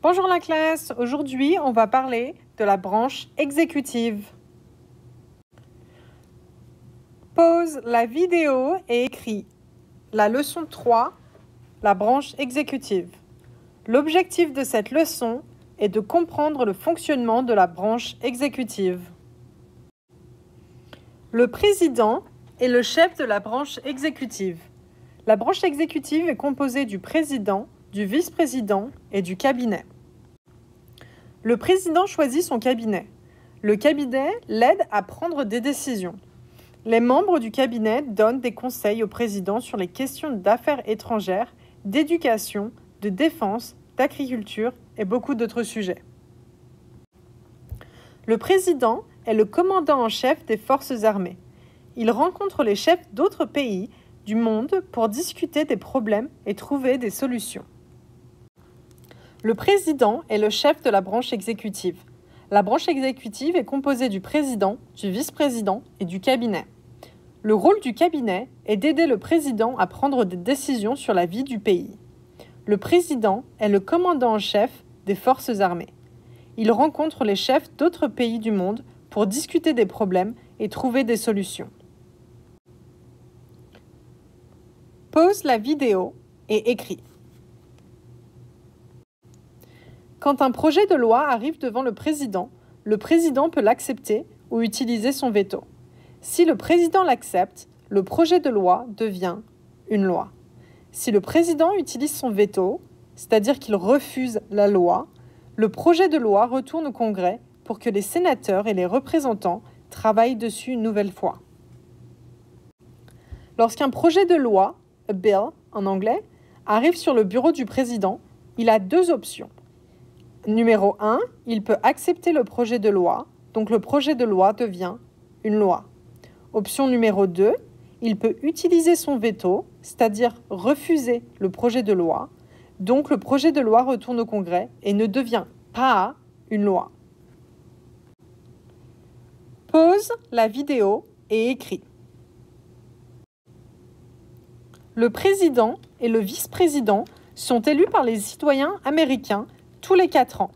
Bonjour la classe, aujourd'hui on va parler de la branche exécutive. Pause la vidéo et écris la leçon 3, la branche exécutive. L'objectif de cette leçon est de comprendre le fonctionnement de la branche exécutive. Le président est le chef de la branche exécutive. La branche exécutive est composée du président, du vice-président et du cabinet. Le président choisit son cabinet. Le cabinet l'aide à prendre des décisions. Les membres du cabinet donnent des conseils au président sur les questions d'affaires étrangères, d'éducation, de défense, d'agriculture et beaucoup d'autres sujets. Le président est le commandant en chef des forces armées. Il rencontre les chefs d'autres pays du monde pour discuter des problèmes et trouver des solutions. Le président est le chef de la branche exécutive. La branche exécutive est composée du président, du vice-président et du cabinet. Le rôle du cabinet est d'aider le président à prendre des décisions sur la vie du pays. Le président est le commandant en chef des forces armées. Il rencontre les chefs d'autres pays du monde pour discuter des problèmes et trouver des solutions. Pause la vidéo et écris. Quand un projet de loi arrive devant le président peut l'accepter ou utiliser son veto. Si le président l'accepte, le projet de loi devient une loi. Si le président utilise son veto, c'est-à-dire qu'il refuse la loi, le projet de loi retourne au Congrès pour que les sénateurs et les représentants travaillent dessus une nouvelle fois. Lorsqu'un projet de loi, a bill en anglais, arrive sur le bureau du président, il a deux options. Numéro 1, il peut accepter le projet de loi, donc le projet de loi devient une loi. Option numéro 2, il peut utiliser son veto, c'est-à-dire refuser le projet de loi, donc le projet de loi retourne au Congrès et ne devient pas une loi. Pause la vidéo et écris. Le président et le vice-président sont élus par les citoyens américains tous les 4 ans.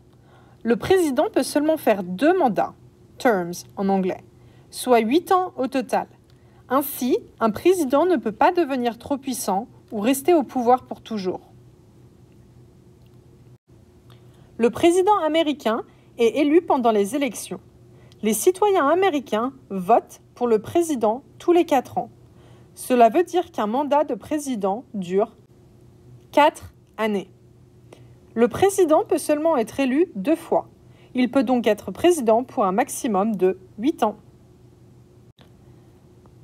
Le président peut seulement faire 2 mandats, terms en anglais, soit 8 ans au total. Ainsi, un président ne peut pas devenir trop puissant ou rester au pouvoir pour toujours. Le président américain est élu pendant les élections. Les citoyens américains votent pour le président tous les 4 ans. Cela veut dire qu'un mandat de président dure 4 années. Le président peut seulement être élu 2 fois. Il peut donc être président pour un maximum de 8 ans.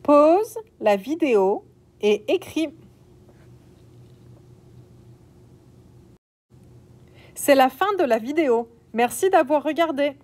Pause la vidéo et écris. C'est la fin de la vidéo. Merci d'avoir regardé.